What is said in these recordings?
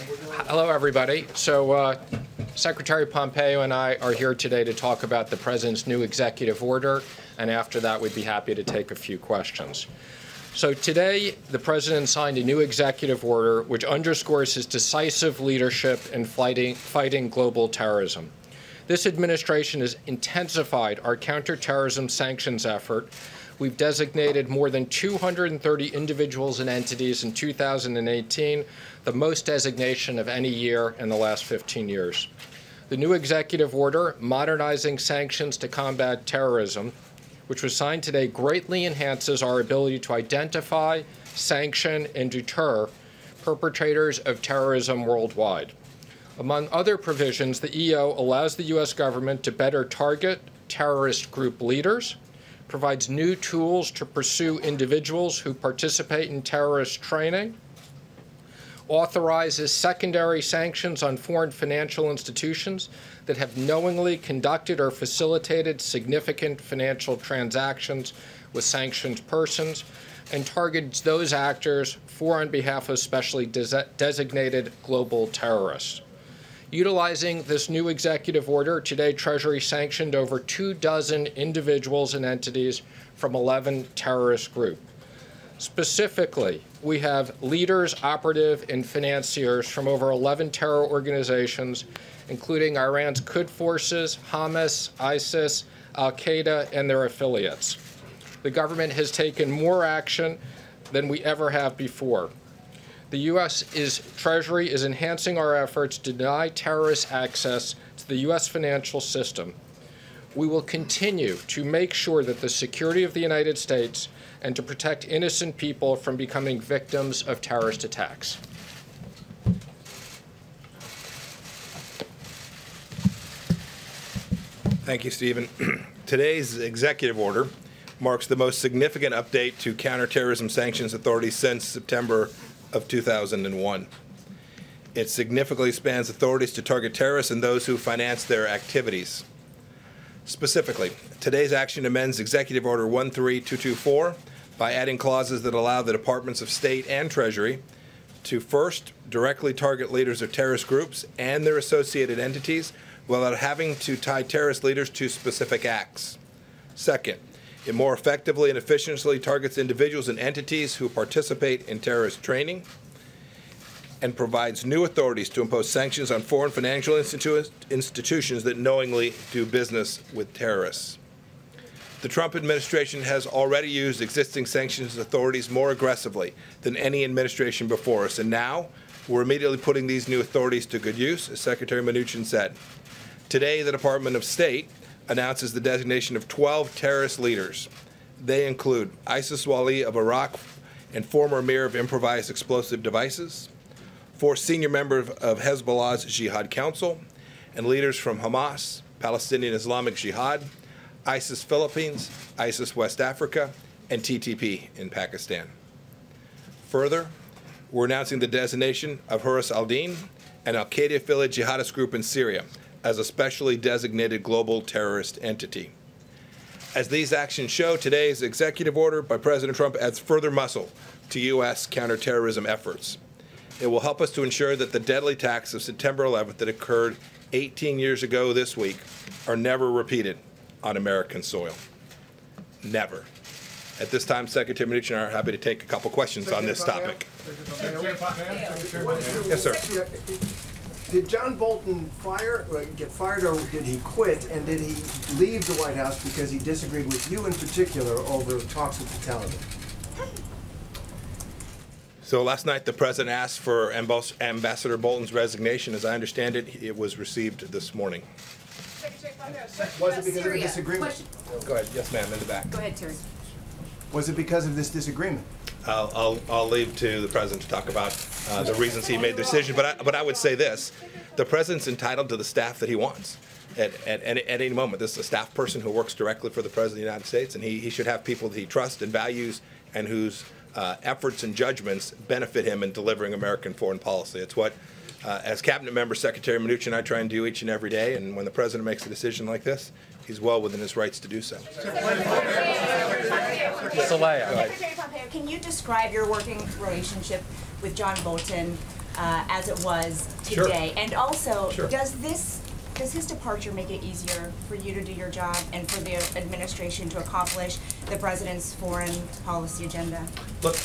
Hello, everybody. So Secretary Pompeo and I are here today to talk about the President's new executive order, and after that, we'd be happy to take a few questions. So today, the President signed a new executive order which underscores his decisive leadership in fighting global terrorism. This administration has intensified our counterterrorism sanctions effort. We've designated more than 230 individuals and entities in 2018, the most designation of any year in the last 15 years. The new executive order, modernizing sanctions to combat terrorism, which was signed today, greatly enhances our ability to identify, sanction, and deter perpetrators of terrorism worldwide. Among other provisions, the EO allows the U.S. government to better target terrorist group leaders, provides new tools to pursue individuals who participate in terrorist training, authorizes secondary sanctions on foreign financial institutions that have knowingly conducted or facilitated significant financial transactions with sanctioned persons, and targets those actors for on behalf of specially designated global terrorists. Utilizing this new executive order, today Treasury sanctioned over 24 individuals and entities from 11 terrorist groups. Specifically, we have leaders, operative, and financiers from over 11 terror organizations, including Iran's Quds forces, Hamas, ISIS, Al-Qaeda, and their affiliates. The government has taken more action than we ever have before. The U.S. Treasury is enhancing our efforts to deny terrorists access to the U.S. financial system. We will continue to make sure that the security of the United States and to protect innocent people from becoming victims of terrorist attacks. Thank you, Stephen. Today's executive order marks the most significant update to counterterrorism sanctions authorities since September of 2001. It significantly expands authorities to target terrorists and those who finance their activities. Specifically, today's action amends Executive Order 13224 by adding clauses that allow the Departments of State and Treasury to first directly target leaders of terrorist groups and their associated entities without having to tie terrorist leaders to specific acts. Second, it more effectively and efficiently targets individuals and entities who participate in terrorist training, and provides new authorities to impose sanctions on foreign financial institutions that knowingly do business with terrorists. The Trump administration has already used existing sanctions authorities more aggressively than any administration before us, and now we're immediately putting these new authorities to good use, as Secretary Mnuchin said. Today, the Department of State announces the designation of 12 terrorist leaders. They include Isis Wali of Iraq and former Emir of Improvised Explosive Devices, 4 senior members of Hezbollah's Jihad Council, and leaders from Hamas, Palestinian Islamic Jihad, ISIS Philippines, ISIS West Africa, and TTP in Pakistan. Further, we're announcing the designation of Hurus al-Din, an al-Qaeda-affiliated jihadist group in Syria, as a specially designated global terrorist entity. As these actions show, today's executive order by President Trump adds further muscle to U.S. counterterrorism efforts. It will help us to ensure that the deadly attacks of September 11th that occurred 18 years ago this week are never repeated on American soil. Never. At this time, Secretary Mnuchin and I are happy to take a couple questions on this topic. Yes, sir. Did John Bolton get fired, or did he quit, and did he leave the White House because he disagreed with you in particular over talks with the Taliban? So last night, the President asked for Ambassador Bolton's resignation. As I understand it, it was received this morning. Was it because of a disagreement? Go ahead. Yes, ma'am, in the back. Go ahead, Terry. Was it because of this disagreement? I'll leave to the President to talk about the reasons he made the decision. But I would say this. The President's entitled to the staff that he wants at any moment. This is a staff person who works directly for the President of the United States, and he should have people that he trusts and values and whose efforts and judgments benefit him in delivering American foreign policy. It's what, as Cabinet member, Secretary Mnuchin and I try and do each and every day, and when the President makes a decision like this, he's well within his rights to do so. Secretary Pompeo, can you describe your working relationship with John Bolton as it was today? Sure. And also, Sure. does his departure make it easier for you to do your job and for the administration to accomplish the president's foreign policy agenda? Look,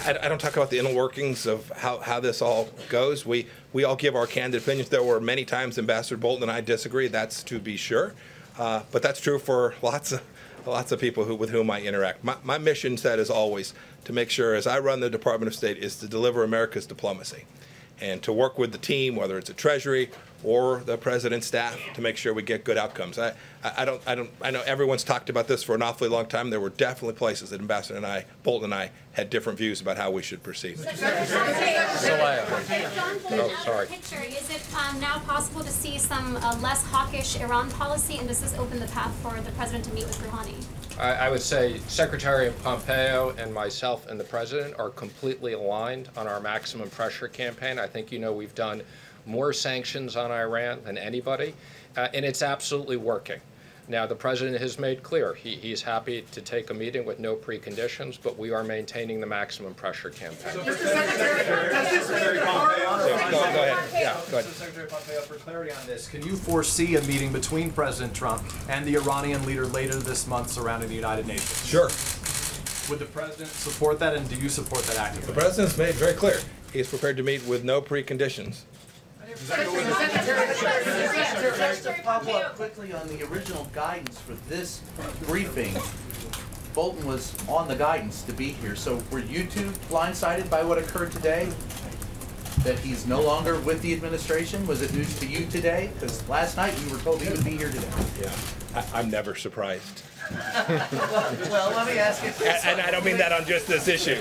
I don't talk about the inner workings of how this all goes. We all give our candid opinions. There were many times Ambassador Bolton and I disagree. That's to be sure, but that's true for lots of people with whom I interact. My mission set is always to make sure, as I run the Department of State, is to deliver America's diplomacy, and to work with the team, whether it's a Treasury or the President's staff, to make sure we get good outcomes. I know everyone's talked about this for an awfully long time. There were definitely places that Ambassador Bolton and I had different views about how we should proceed. John Oh, sorry. Picture. Is it now possible to see some less hawkish Iran policy, and does this open the path for the president to meet with Rouhani? I would say Secretary Pompeo and myself and the president are completely aligned on our maximum pressure campaign. I think we've done more sanctions on Iran than anybody, and it's absolutely working. Now, the president has made clear he's happy to take a meeting with no preconditions, but we are maintaining the maximum pressure campaign. Go ahead. Yeah, go ahead. Secretary Pompeo, for clarity on this, can you foresee a meeting between President Trump and the Iranian leader later this month surrounding the United Nations? Sure. Would the president support that, and do you support that actively? The president's made very clear he's prepared to meet with no preconditions. Just to follow up quickly on the original guidance for this briefing, Bolton was on the guidance to be here. So were you two blindsided by what occurred today? That he's no longer with the administration? Was it news to you today? Because last night we were told he would be here today. Yeah, I'm never surprised. Well, let me ask you this. And I don't mean that on just this issue.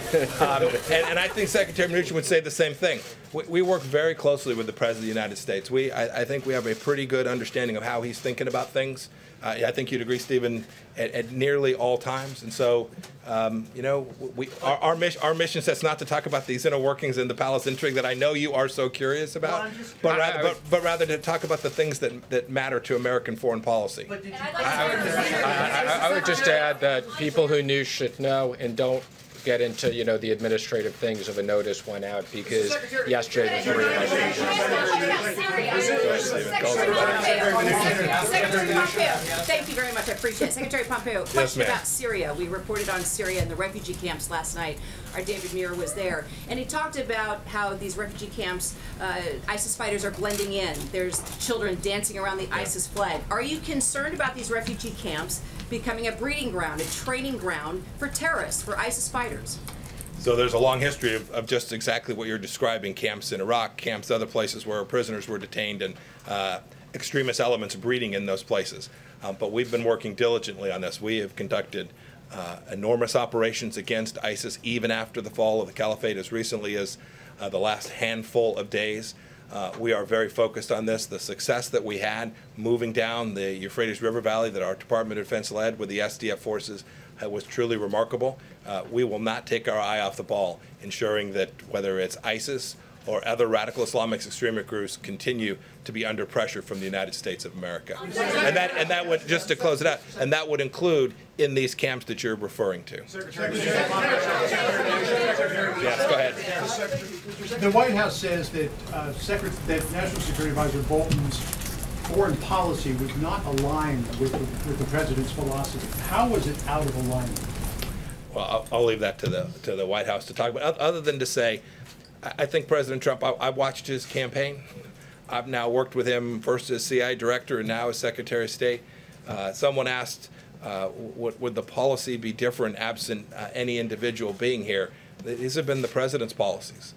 And I think Secretary Mnuchin would say the same thing. We work very closely with the President of the United States. I think we have a pretty good understanding of how he's thinking about things. I think you'd agree, Stephen, at nearly all times. And so, our mission says not to talk about these inner workings in the palace intrigue that I know you are so curious about, but rather to talk about the things that matter to American foreign policy. I would just add that people who knew should know, and don't get into the administrative things of a notice went out because yesterday was Secretary Pompeo, thank you very much. I appreciate it. Secretary Pompeo, question about Syria. We reported on Syria and the refugee camps last night. Our David Muir was there, and he talked about how these refugee camps, ISIS fighters are blending in. There's children dancing around the ISIS flag. Are you concerned about these refugee camps becoming a breeding ground, a training ground for terrorists, for ISIS fighters? So there's a long history of just exactly what you're describing, camps in Iraq, camps other places where prisoners were detained, and extremist elements breeding in those places. But we've been working diligently on this. We have conducted enormous operations against ISIS even after the fall of the caliphate, as recently as the last handful of days. We are very focused on this. The success that we had moving down the Euphrates River Valley that our Department of Defense led with the SDF forces was truly remarkable. We will not take our eye off the ball, ensuring that whether it's ISIS or other radical Islamic extremist groups continue to be under pressure from the United States of America. And that would, just to close it out, and that would include in these camps that you're referring to. Yes, go ahead. The White House says that National Security Advisor Bolton's foreign policy was not aligned with the president's philosophy. How was it out of alignment? Well, I'll leave that to the White House to talk about. Other than to say, I think President Trump, I watched his campaign. I've now worked with him first as CIA director and now as Secretary of State. Someone asked, would the policy be different absent any individual being here? These have been the president's policies.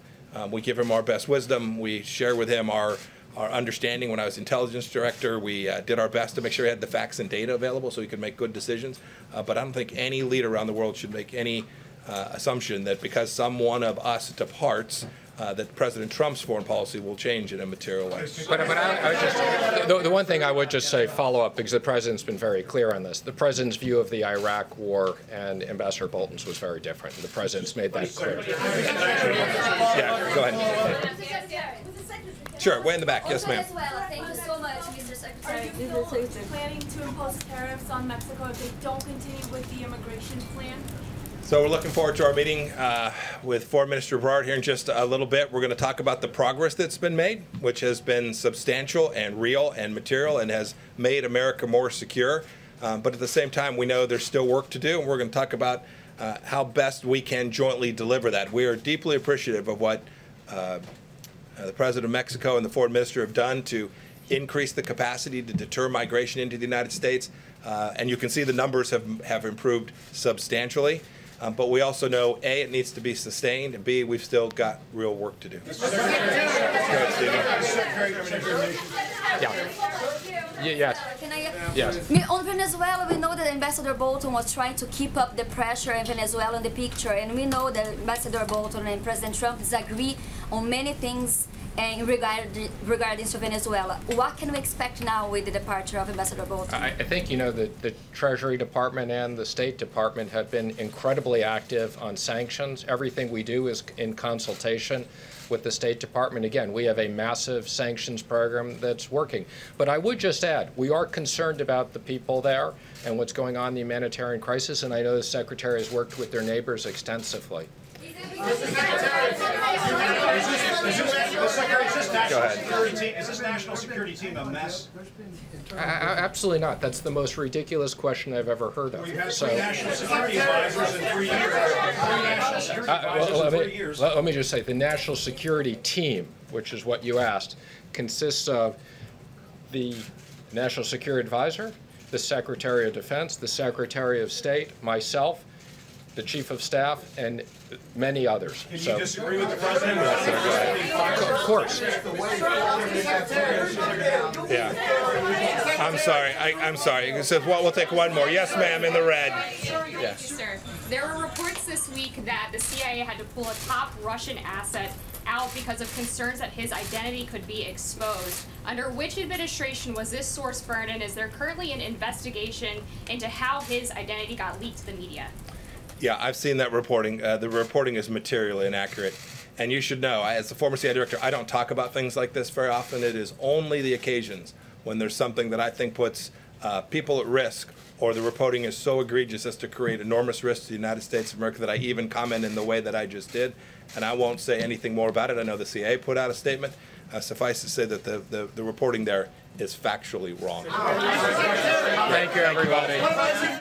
We give him our best wisdom. We share with him our understanding. When I was intelligence director, we did our best to make sure he had the facts and data available so he could make good decisions. But I don't think any leader around the world should make any assumption that because some one of us departs, that President Trump's foreign policy will change in a material way. But I would just, the one thing I would just say, follow up, because the president's been very clear on this. The president's view of the Iraq war and Ambassador Bolton's was very different. The president's made that clear. Yeah, go ahead. Sure, way in the back. Yes, ma'am. Thank you so much, Mr. Secretary. Are you planning to impose tariffs on Mexico if they don't continue with the immigration plan? So we're looking forward to our meeting with Foreign Minister Berard here in just a little bit. We're going to talk about the progress that's been made, which has been substantial and real and material and has made America more secure. But at the same time, we know there's still work to do, and we're going to talk about how best we can jointly deliver that. We are deeply appreciative of what the President of Mexico and the Foreign Minister have done to increase the capacity to deter migration into the United States. And you can see the numbers have improved substantially. But we also know, A, it needs to be sustained, and B, we've still got real work to do. Go ahead, Yes. Can I? Yes. On Venezuela, we know that Ambassador Bolton was trying to keep up the pressure in Venezuela in the picture, and we know that Ambassador Bolton and President Trump disagree on many things regarding to Venezuela. What can we expect now with the departure of Ambassador Bolton? I think, you know, the Treasury Department and the State Department have been incredibly active on sanctions. Everything we do is in consultation with the State Department. Again, we have a massive sanctions program that's working. But I would just add, we are concerned about the people there and what's going on in the humanitarian crisis, and I know the Secretary has worked with their neighbors extensively. Is this national security team a mess? Absolutely not. That's the most ridiculous question I've ever heard of. We've had three national security advisors in 3 years. Let me just say, the national security team, which is what you asked, consists of the National Security Advisor, the Secretary of Defense, the Secretary of State, myself, the Chief of Staff, and many others. Can you disagree with the President? Of course. Yeah. I'm sorry. I'm sorry. It says, well, we'll take one more. Yes, ma'am, in the red. Yes. Sir. There were reports this week that the CIA had to pull a top Russian asset out because of concerns that his identity could be exposed. Under which administration was this source burned, and is there currently an investigation into how his identity got leaked to the media? Yeah, I've seen that reporting. The reporting is materially inaccurate. And you should know, as the former CIA director, I don't talk about things like this very often. It is only the occasions when there's something that I think puts people at risk, or the reporting is so egregious as to create enormous risk to the United States of America, that I even comment in the way that I just did. And I won't say anything more about it. I know the CIA put out a statement. Suffice to say that the reporting there is factually wrong. Thank you, everybody.